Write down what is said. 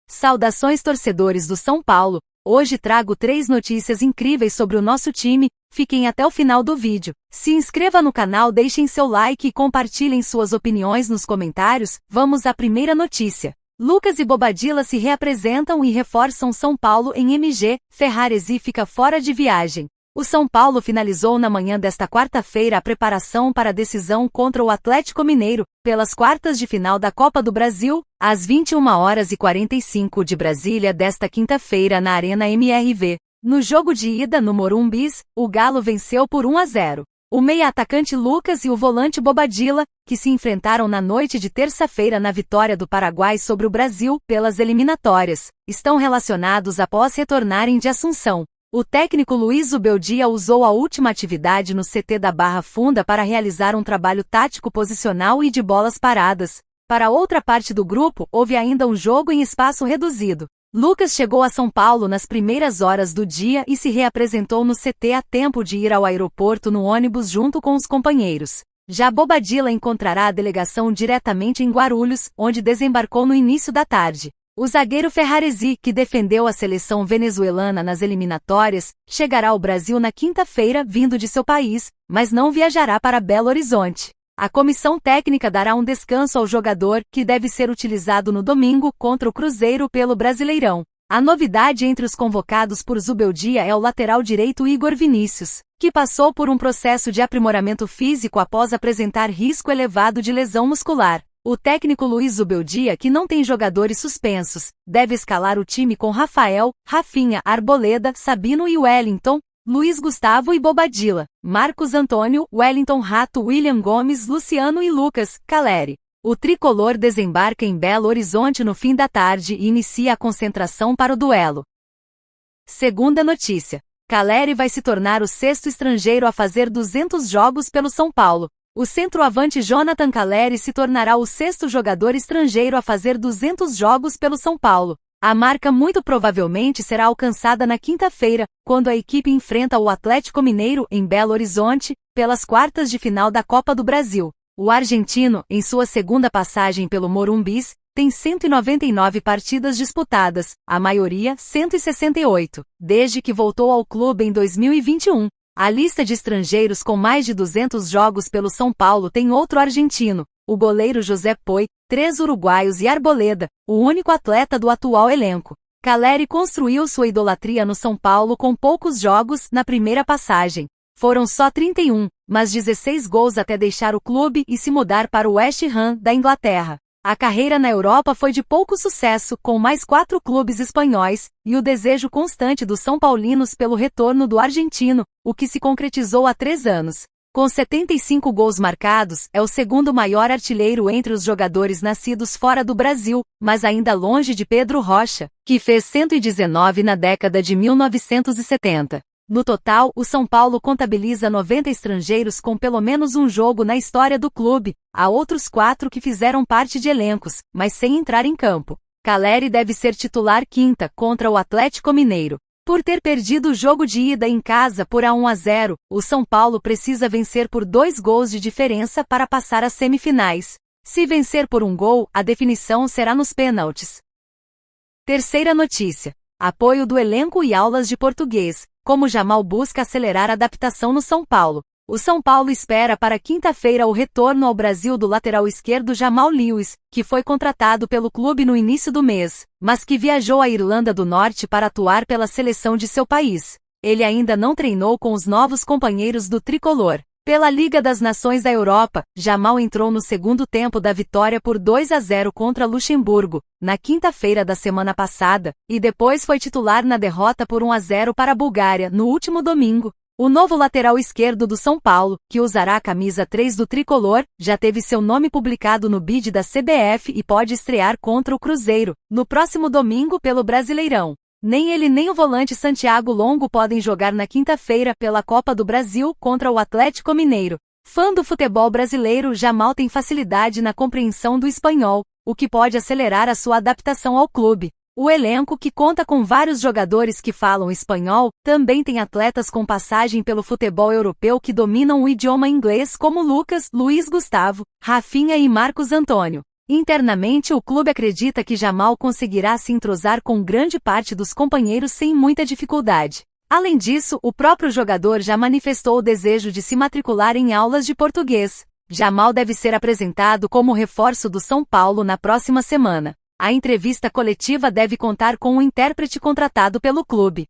Saudações torcedores do São Paulo, hoje trago 3 notícias incríveis sobre o nosso time, fiquem até o final do vídeo. Se inscreva no canal, deixem seu like e compartilhem suas opiniões nos comentários. Vamos à primeira notícia. Lucas e Bobadilla se reapresentam e reforçam São Paulo em MG, Ferraresi fica fora de viagem. O São Paulo finalizou na manhã desta quarta-feira a preparação para a decisão contra o Atlético Mineiro, pelas quartas de final da Copa do Brasil, às 21h45 de Brasília desta quinta-feira na Arena MRV. No jogo de ida no Morumbi, o Galo venceu por 1-0. O meia-atacante Lucas e o volante Bobadilla, que se enfrentaram na noite de terça-feira na vitória do Paraguai sobre o Brasil pelas eliminatórias, estão relacionados após retornarem de Assunção. O técnico Luiz Zubeldia usou a última atividade no CT da Barra Funda para realizar um trabalho tático posicional e de bolas paradas. Para outra parte do grupo, houve ainda um jogo em espaço reduzido. Lucas chegou a São Paulo nas primeiras horas do dia e se reapresentou no CT a tempo de ir ao aeroporto no ônibus junto com os companheiros. Já Bobadilla encontrará a delegação diretamente em Guarulhos, onde desembarcou no início da tarde. O zagueiro Ferraresi, que defendeu a seleção venezuelana nas eliminatórias, chegará ao Brasil na quinta-feira vindo de seu país, mas não viajará para Belo Horizonte. A comissão técnica dará um descanso ao jogador, que deve ser utilizado no domingo contra o Cruzeiro pelo Brasileirão. A novidade entre os convocados por Zubeldia é o lateral direito Igor Vinícius, que passou por um processo de aprimoramento físico após apresentar risco elevado de lesão muscular. O técnico Luiz Zubeldia, que não tem jogadores suspensos, deve escalar o time com Rafael, Rafinha, Arboleda, Sabino e Wellington, Luiz Gustavo e Bobadilla, Marcos Antônio, Wellington Rato, William Gomes, Luciano e Lucas, Caleri. O tricolor desembarca em Belo Horizonte no fim da tarde e inicia a concentração para o duelo. Segunda notícia. Caleri vai se tornar o 6º estrangeiro a fazer 200 jogos pelo São Paulo. O centroavante Jonathan Caleri se tornará o 6º jogador estrangeiro a fazer 200 jogos pelo São Paulo. A marca muito provavelmente será alcançada na quinta-feira, quando a equipe enfrenta o Atlético Mineiro em Belo Horizonte, pelas quartas de final da Copa do Brasil. O argentino, em sua segunda passagem pelo Morumbi, tem 199 partidas disputadas, a maioria 168, desde que voltou ao clube em 2021. A lista de estrangeiros com mais de 200 jogos pelo São Paulo tem outro argentino, o goleiro José Poi, 3 uruguaios e Arboleda, o único atleta do atual elenco. Caleri construiu sua idolatria no São Paulo com poucos jogos na primeira passagem. Foram só 31, mas 16 gols até deixar o clube e se mudar para o West Ham da Inglaterra. A carreira na Europa foi de pouco sucesso, com mais 4 clubes espanhóis, e o desejo constante dos São Paulinos pelo retorno do argentino, o que se concretizou há 3 anos. Com 75 gols marcados, é o segundo maior artilheiro entre os jogadores nascidos fora do Brasil, mas ainda longe de Pedro Rocha, que fez 119 na década de 1970. No total, o São Paulo contabiliza 90 estrangeiros com pelo menos um jogo na história do clube. Há outros 4 que fizeram parte de elencos, mas sem entrar em campo. Caleri deve ser titular quinta contra o Atlético Mineiro. Por ter perdido o jogo de ida em casa por 1-0, o São Paulo precisa vencer por 2 gols de diferença para passar às semifinais. Se vencer por 1 gol, a definição será nos pênaltis. Terceira notícia. Apoio do elenco e aulas de português. Como Jamal busca acelerar a adaptação no São Paulo. O São Paulo espera para quinta-feira o retorno ao Brasil do lateral esquerdo Jamal Lewis, que foi contratado pelo clube no início do mês, mas que viajou à Irlanda do Norte para atuar pela seleção de seu país. Ele ainda não treinou com os novos companheiros do tricolor. Pela Liga das Nações da Europa, Jamal entrou no segundo tempo da vitória por 2-0 contra Luxemburgo, na quinta-feira da semana passada, e depois foi titular na derrota por 1-0 para a Bulgária no último domingo. O novo lateral esquerdo do São Paulo, que usará a camisa 3 do tricolor, já teve seu nome publicado no bid da CBF e pode estrear contra o Cruzeiro, no próximo domingo pelo Brasileirão. Nem ele nem o volante Santiago Longo podem jogar na quinta-feira pela Copa do Brasil contra o Atlético Mineiro. Fã do futebol brasileiro, Jamal tem facilidade na compreensão do espanhol, o que pode acelerar a sua adaptação ao clube. O elenco, que conta com vários jogadores que falam espanhol, também tem atletas com passagem pelo futebol europeu que dominam o idioma inglês como Lucas, Luiz Gustavo, Rafinha e Marcos Antônio. Internamente, o clube acredita que Jamal conseguirá se entrosar com grande parte dos companheiros sem muita dificuldade. Além disso, o próprio jogador já manifestou o desejo de se matricular em aulas de português. Jamal deve ser apresentado como reforço do São Paulo na próxima semana. A entrevista coletiva deve contar com um intérprete contratado pelo clube.